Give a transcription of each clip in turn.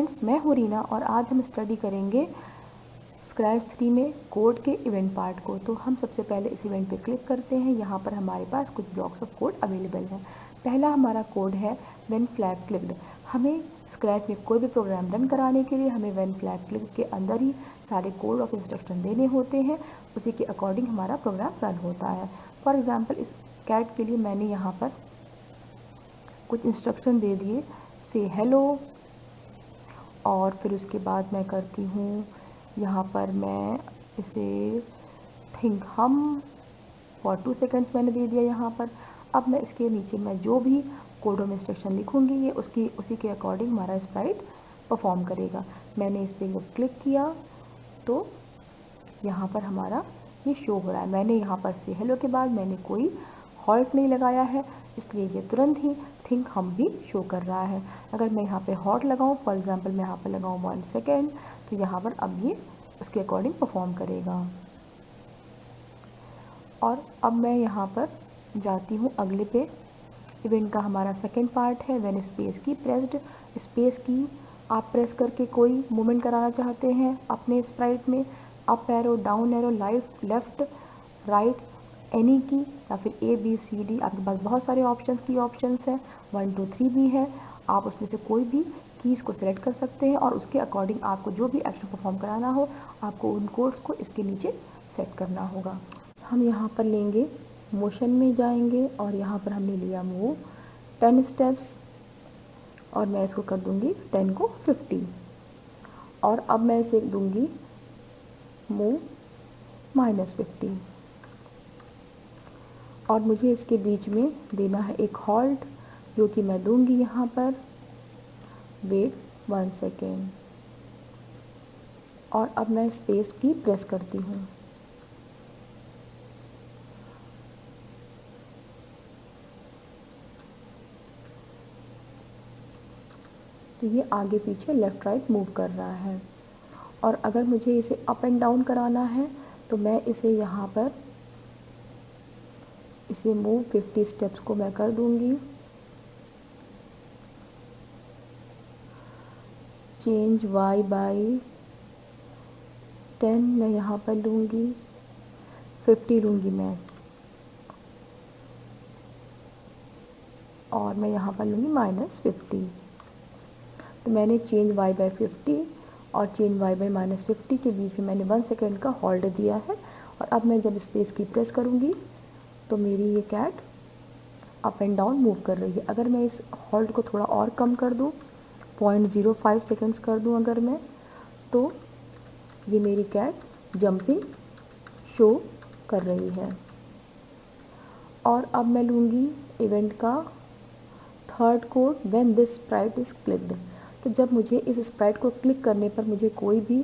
Friends, मैं हूँ रीना और आज हम स्टडी करेंगे स्क्रैच 3 में कोड के इवेंट पार्ट को। तो हम सबसे पहले इस इवेंट पे क्लिक करते हैं। यहाँ पर हमारे पास कुछ ब्लॉक्स ऑफ कोड अवेलेबल हैं। पहला हमारा कोड है व्हेन फ्लैग क्लिक्ड। हमें स्क्रैच में कोई भी प्रोग्राम रन कराने के लिए हमें व्हेन फ्लैग क्लिक के अंदर ही सारे कोड ऑफ इंस्ट्रक्शन देने होते हैं, उसी के अकॉर्डिंग हमारा प्रोग्राम रन होता है। फॉर एग्ज़ाम्पल इस कैट के लिए मैंने यहाँ पर कुछ इंस्ट्रक्शन दे दिए, से हेलो, और फिर उसके बाद मैं करती हूँ यहाँ पर मैं इसे थिंक हम फॉर 2 सेकेंड्स मैंने दे दिया यहाँ पर। अब मैं इसके नीचे मैं जो भी कोड ऑफ इंस्ट्रक्शन लिखूँगी ये उसी के अकॉर्डिंग हमारा स्प्राइट परफॉर्म करेगा। मैंने इस पर जब क्लिक किया तो यहाँ पर हमारा ये शो हो रहा है। मैंने यहाँ पर से हेलो के बाद मैंने कोई हॉल्ट नहीं लगाया है, इसलिए ये तुरंत ही थिंक हम भी शो कर रहा है। अगर मैं यहाँ पे हॉट लगाऊँ, फॉर एग्जांपल मैं यहाँ पर लगाऊँ 1 सेकेंड, तो यहाँ पर अब ये उसके अकॉर्डिंग परफॉर्म करेगा। और अब मैं यहाँ पर जाती हूँ अगले पे। इवेंट का हमारा सेकेंड पार्ट है व्हेन स्पेस की प्रेस्ड। स्पेस की आप प्रेस करके कोई मूवमेंट कराना चाहते हैं अपने स्प्राइट में, up arrow, down arrow, left, right, any की या फिर ABCD, आपके पास बहुत सारे ऑप्शंस हैं, 1 2 3 भी है। आप उसमें से कोई भी कीज़ को सिलेक्ट कर सकते हैं और उसके अकॉर्डिंग आपको जो भी एक्शन परफॉर्म कराना हो आपको उन कोड्स को इसके नीचे सेट करना होगा। हम यहाँ पर लेंगे, मोशन में जाएंगे और यहाँ पर हमने लिया मूव 10 स्टेप्स और मैं इसको कर दूँगी 10 को 50। और अब मैं इसे दूँगी मूव -50 और मुझे इसके बीच में देना है एक हॉल्ट, जो कि मैं दूंगी यहाँ पर वेट 1 सेकेंड। और अब मैं स्पेस की प्रेस करती हूँ। तो ये आगे पीछे लेफ़्ट राइट मूव कर रहा है। और अगर मुझे इसे अप एंड डाउन कराना है तो मैं इसे यहाँ पर इसे मूव 50 स्टेप्स को मैं कर दूंगी। चेंज Y बाई 10 मैं यहाँ पर लूँगी, 50 लूँगी मैं, और मैं यहाँ पर लूँगी -50। तो मैंने चेंज Y बाई 50 और चेंज Y बाई -50 के बीच में मैंने 1 सेकेंड का होल्ड दिया है। और अब मैं जब स्पेस की प्रेस करूँगी तो मेरी ये cat up and down move कर रही है। अगर मैं इस होल्ड को थोड़ा और कम कर दूँ, 0.05 सेकेंड्स कर दूँ अगर मैं, तो ये मेरी कैट जंपिंग शो कर रही है। और अब मैं लूँगी इवेंट का third code when this Sprite is clicked. तो जब मुझे इस स्प्राइट को क्लिक करने पर मुझे कोई भी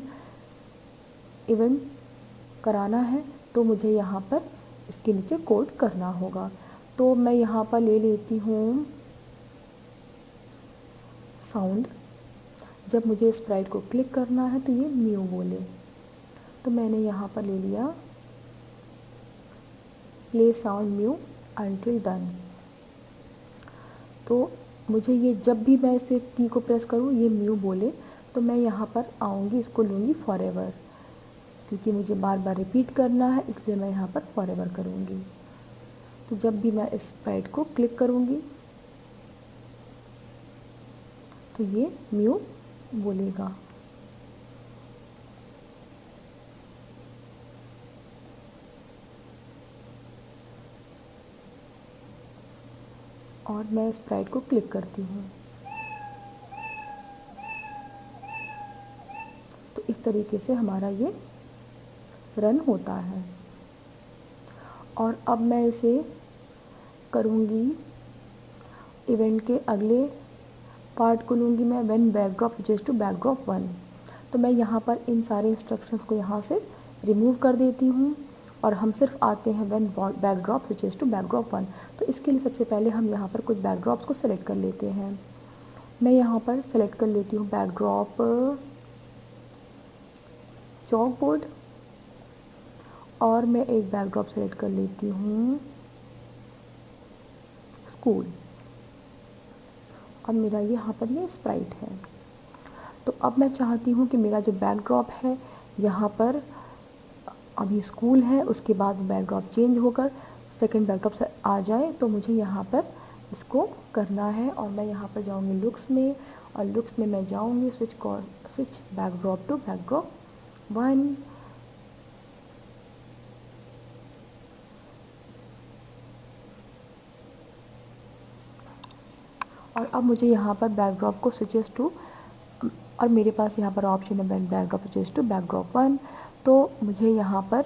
इवेंट कराना है तो मुझे यहाँ पर इसके नीचे कोड करना होगा। तो मैं यहाँ पर ले लेती हूँ साउंड। जब मुझे स्प्राइट को क्लिक करना है तो ये म्यू बोले, तो मैंने यहाँ पर ले लिया play sound mu until done. तो मुझे ये जब भी मैं इसे की को प्रेस करूँ ये म्यू बोले, तो मैं यहाँ पर आऊँगी, इसको लूँगी फॉरएवर, क्योंकि मुझे बार बार रिपीट करना है इसलिए मैं यहाँ पर फॉरएवर करूँगी। तो जब भी मैं इस स्प्राइट को क्लिक करूँगी तो ये म्यू बोलेगा। और मैं स्प्राइट को क्लिक करती हूँ। तो इस तरीके से हमारा ये रन होता है। और अब मैं इसे करूँगी इवेंट के अगले पार्ट को लूँगी मैं when backdrop switches to backdrop 1। तो मैं यहाँ पर इन सारे इंस्ट्रक्शंस को यहाँ से रिमूव कर देती हूँ और हम सिर्फ आते हैं when backdrop switches to backdrop 1। तो इसके लिए सबसे पहले हम यहाँ पर कुछ बैकड्रॉप्स को सेलेक्ट कर लेते हैं। मैं यहाँ पर सेलेक्ट कर लेती हूँ बैकड्रॉप चॉक बोर्ड, और मैं एक बैकड्रॉप सेलेक्ट कर लेती हूँ स्कूल। और मेरा यहाँ पर ये स्प्राइट है। तो अब मैं चाहती हूँ कि मेरा जो बैकड्रॉप है यहाँ पर अभी स्कूल है, उसके बाद बैकड्रॉप चेंज होकर सेकंड बैकड्रॉप से आ जाए, तो मुझे यहाँ पर इसको करना है। और मैं यहाँ पर जाऊँगी लुक्स में, और लुक्स में मैं जाऊँगी स्विच बैकड्रॉप टू बैकड्रॉप 1। और अब मुझे यहाँ पर बैकड्रॉप को स्विचेस टू, और मेरे पास यहाँ पर ऑप्शन है बैकड्रॉप स्विचेस टू बैकड्रॉप 1। तो मुझे यहाँ पर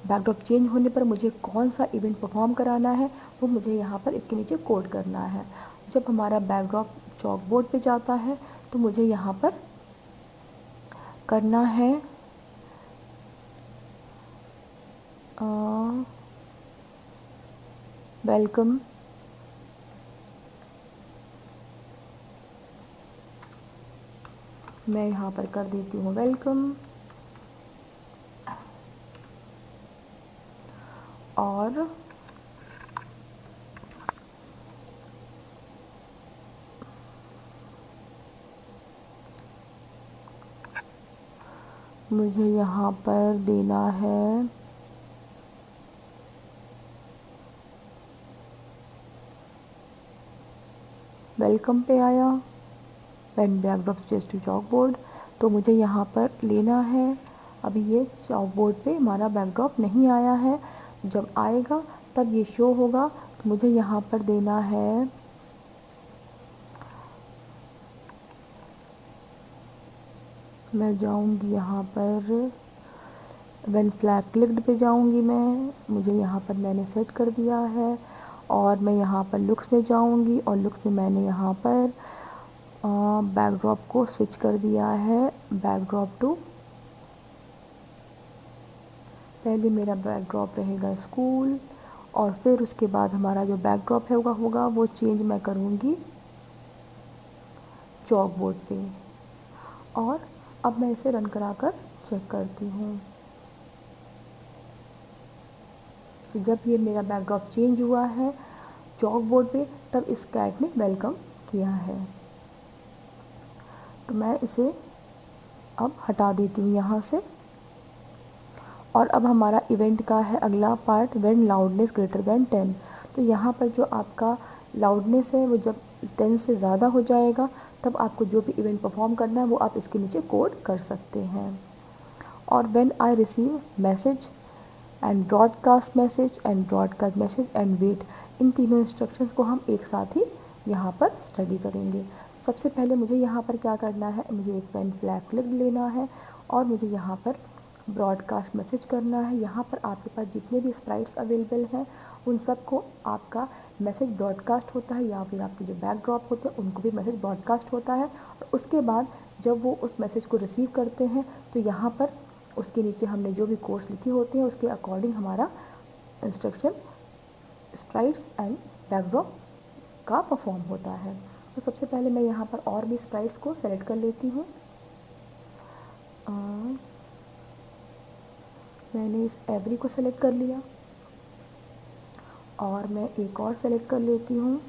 बैकड्रॉप चेंज होने पर मुझे कौन सा इवेंट परफॉर्म कराना है वो मुझे यहाँ पर इसके नीचे कोड करना है। जब हमारा बैकड्रॉप चॉक बोर्ड पे जाता है तो मुझे यहाँ पर करना है वेलकम, मैं यहाँ पर कर देती हूँ वेलकम। और मुझे यहाँ पर देना है वेलकम पे आया when backdrop switches to chalkboard, तो मुझे यहाँ पर लेना है। अभी ये चॉक बोर्ड पे हमारा बैकड्रॉप नहीं आया है, जब आएगा तब ये शो होगा। तो मुझे यहाँ पर देना है मैं जाऊँगी यहाँ पर व्हेन फ्लैग क्लिक्ड पे जाऊँगी मैं, मुझे यहाँ पर मैंने सेट कर दिया है। और मैं यहाँ पर लुक्स में जाऊँगी, और लुक्स में मैंने यहाँ पर बैकड्रॉप को स्विच कर दिया है बैकड्रॉप टू, पहले मेरा बैकड्रॉप रहेगा स्कूल, और फिर उसके बाद हमारा जो बैकड्रॉप है होगा वो चेंज मैं करूँगी चॉक बोर्ड पे। और अब मैं इसे रन कराकर चेक करती हूँ। जब ये मेरा बैकड्रॉप चेंज हुआ है चॉक बोर्ड पे, तब इस कैट ने वेलकम किया है। तो मैं इसे अब हटा देती हूँ यहाँ से। और अब हमारा इवेंट का है अगला part, when loudness greater than 10। तो यहाँ पर जो आपका लाउडनेस है वो जब 10 से ज़्यादा हो जाएगा तब आपको जो भी इवेंट परफॉर्म करना है वो आप इसके नीचे कोड कर सकते हैं। और when I receive message and broadcast message and wait, इन तीनों इंस्ट्रक्शंस को हम एक साथ ही यहाँ पर स्टडी करेंगे। सबसे पहले मुझे यहाँ पर क्या करना है, मुझे एक पेन फ्लैग क्लिक लेना है और मुझे यहाँ पर ब्रॉडकास्ट मैसेज करना है। यहाँ पर आपके पास जितने भी स्प्राइट्स अवेलेबल हैं उन सबको आपका मैसेज ब्रॉडकास्ट होता है, या फिर आपके जो बैकड्रॉप होते हैं उनको भी मैसेज ब्रॉडकास्ट होता है। और उसके बाद जब वो उस मैसेज को रिसीव करते हैं तो यहाँ पर उसके नीचे हमने जो भी कोड्स लिखे होते हैं उसके अकॉर्डिंग हमारा इंस्ट्रक्शन स्प्राइट्स एंड बैकड्रॉप का परफॉर्म होता है। तो सबसे पहले मैं यहाँ पर और भी स्प्राइट्स को सेलेक्ट कर लेती हूँ। मैंने इस एवरी को सेलेक्ट कर लिया और मैं एक और सेलेक्ट कर लेती हूँ,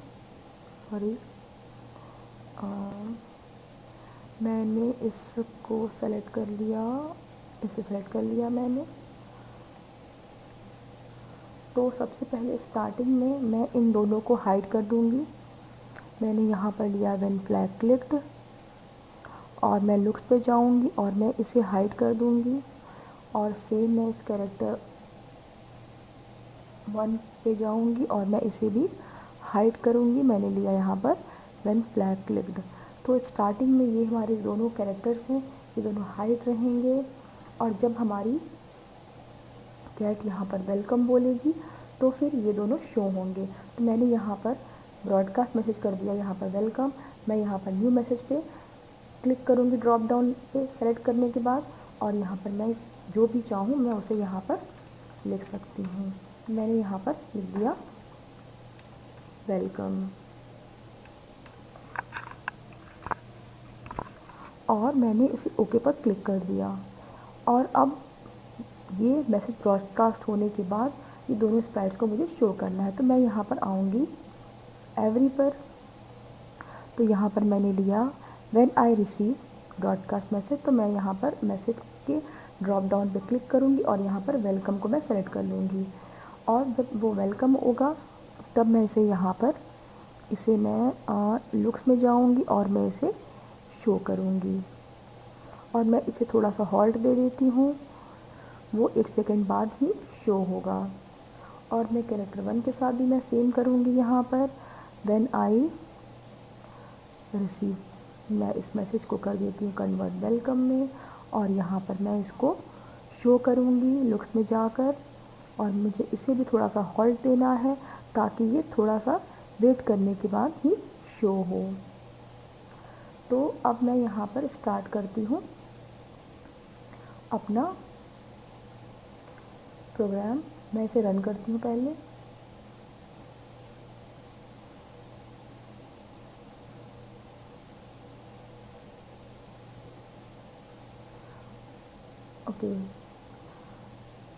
मैंने इसको सेलेक्ट कर लिया, इसे सेलेक्ट कर लिया मैंने। तो सबसे पहले स्टार्टिंग में मैं इन दोनों को हाइड कर दूँगी। मैंने यहाँ पर लिया व्हेन फ्लैग क्लिक्ड, और मैं लुक्स पे जाऊँगी और मैं इसे हाइड कर दूँगी। और सेम मैं इस कैरेक्टर 1 पे जाऊँगी और मैं इसे भी हाइड करूँगी। मैंने लिया यहाँ पर व्हेन फ्लैग क्लिक्ड। तो स्टार्टिंग में ये हमारे दोनों कैरेक्टर्स हैं, ये दोनों हाइड रहेंगे। और जब हमारी कैट यहाँ पर वेलकम बोलेगी तो फिर ये दोनों शो होंगे। तो मैंने यहाँ पर ब्रॉडकास्ट मैसेज कर दिया, यहाँ पर वेलकम। मैं यहाँ पर न्यू मैसेज पे क्लिक करूँगी ड्रॉप डाउन पे सेलेक्ट करने के बाद, और यहाँ पर मैं जो भी चाहूँ मैं उसे यहाँ पर लिख सकती हूँ। मैंने यहाँ पर लिख दिया वेलकम, और मैंने इसे ओके पर क्लिक कर दिया। और अब ये मैसेज ब्रॉडकास्ट होने के बाद ये दोनों स्प्राइट्स को मुझे शो करना है। तो मैं यहाँ पर आऊँगी एवरी पर, तो यहाँ पर मैंने लिया when I receive broadcast message, तो मैं यहाँ पर मैसेज के ड्रॉप डाउन पे क्लिक करूँगी और यहाँ पर वेलकम को मैं सेलेक्ट कर लूँगी। और जब वो वेलकम होगा तब मैं इसे मैं लुक्स में जाऊँगी और मैं इसे शो करूँगी और मैं इसे थोड़ा सा हॉल्ट दे देती हूँ, वो 1 सेकंड बाद ही शो होगा। और मैं कैरेक्टर 1 के साथ भी मैं सेम करूँगी। यहाँ पर व्हेन आई रिसीव, मैं इस मैसेज को कर देती हूँ कन्वर्ट वेलकम में और यहाँ पर मैं इसको शो करूँगी लुक्स में जाकर और मुझे इसे भी थोड़ा सा हॉल्ट देना है ताकि ये थोड़ा सा वेट करने के बाद ही शो हो। तो अब मैं यहाँ पर स्टार्ट करती हूँ अपना प्रोग्राम। मैं इसे रन करती हूँ पहले। ओके,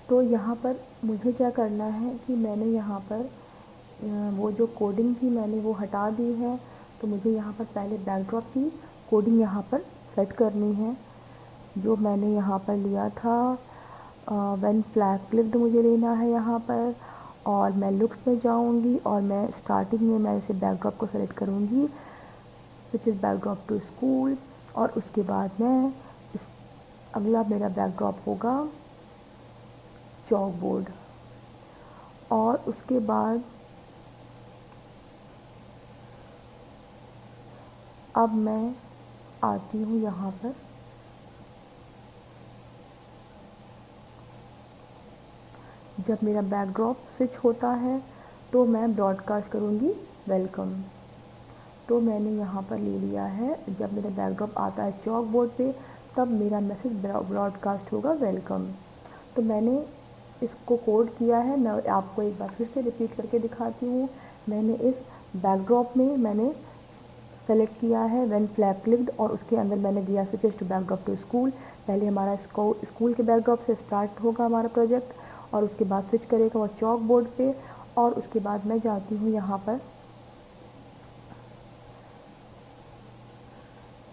तो यहाँ पर मुझे क्या करना है कि मैंने यहाँ पर वो जो कोडिंग थी मैंने वो हटा दी है। तो मुझे यहाँ पर पहले बैकड्रॉप की कोडिंग यहाँ पर सेट करनी है जो मैंने यहाँ पर लिया था। व्हेन फ्लैग क्लिक्ड मुझे लेना है यहाँ पर और मैं लुक्स में जाऊँगी और मैं स्टार्टिंग में मैं इसे बैकड्रॉप को सेलेक्ट करूँगी which is backdrop to school. और उसके बाद मैं इस अगला मेरा बैकड्रॉप होगा चॉक बोर्ड। और उसके बाद अब मैं आती हूँ यहाँ पर जब मेरा बैकड्रॉप स्विच होता है तो मैं ब्रॉडकास्ट करूँगी वेलकम। तो मैंने यहाँ पर ले लिया है जब मेरा बैकड्रॉप आता है चॉक बोर्ड पे तब मेरा मैसेज ब्रॉडकास्ट होगा वेलकम। तो मैंने इसको कोड किया है, मैं आपको एक बार फिर से रिपीट करके दिखाती हूँ। मैंने इस बैकड्रॉप में मैंने सेलेक्ट किया है व्हेन फ्लैग क्लिक्ड और उसके अंदर मैंने दिया switches to backdrop to school. पहले हमारा स्कूल के बैकड्रॉप से स्टार्ट होगा हमारा प्रोजेक्ट और उसके बाद स्विच करेगा वो चॉक बोर्ड पे। और उसके बाद मैं जाती हूँ यहाँ पर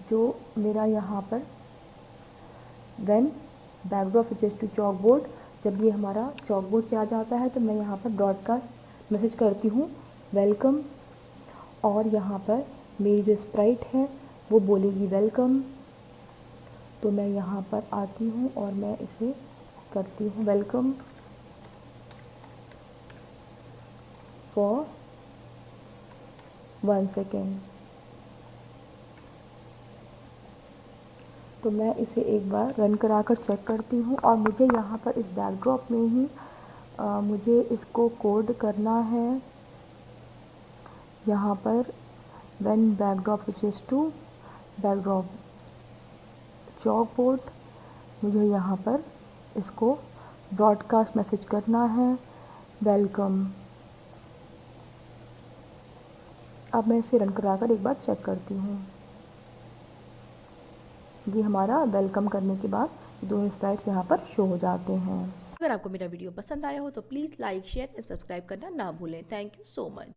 जो मेरा यहाँ पर when backdrop switches to chalkboard, जब ये हमारा चॉक बोर्ड पे आ जाता है तो मैं यहाँ पर ब्रॉडकास्ट मैसेज करती हूँ वेलकम। और यहाँ पर मेरी जो स्प्राइट है वो बोलेगी वेलकम। तो मैं यहाँ पर आती हूँ और मैं इसे करती हूँ वेलकम फॉर 1 सेकेंड। तो मैं इसे एक बार रन कराकर चेक करती हूँ और मुझे यहाँ पर इस बैकड्रॉप में ही मुझे इसको कोड करना है। यहाँ पर when backdrop switches to backdrop chalkboard, मुझे यहाँ पर इसको ब्रॉडकास्ट मैसेज करना है वेलकम। अब मैं इसे रन कराकर एक बार चेक करती हूँ। ये हमारा वेलकम करने के बाद दोनों स्प्राइट्स यहाँ पर शो हो जाते हैं। अगर आपको मेरा वीडियो पसंद आया हो तो please like share and subscribe करना ना भूलें। Thank you so much.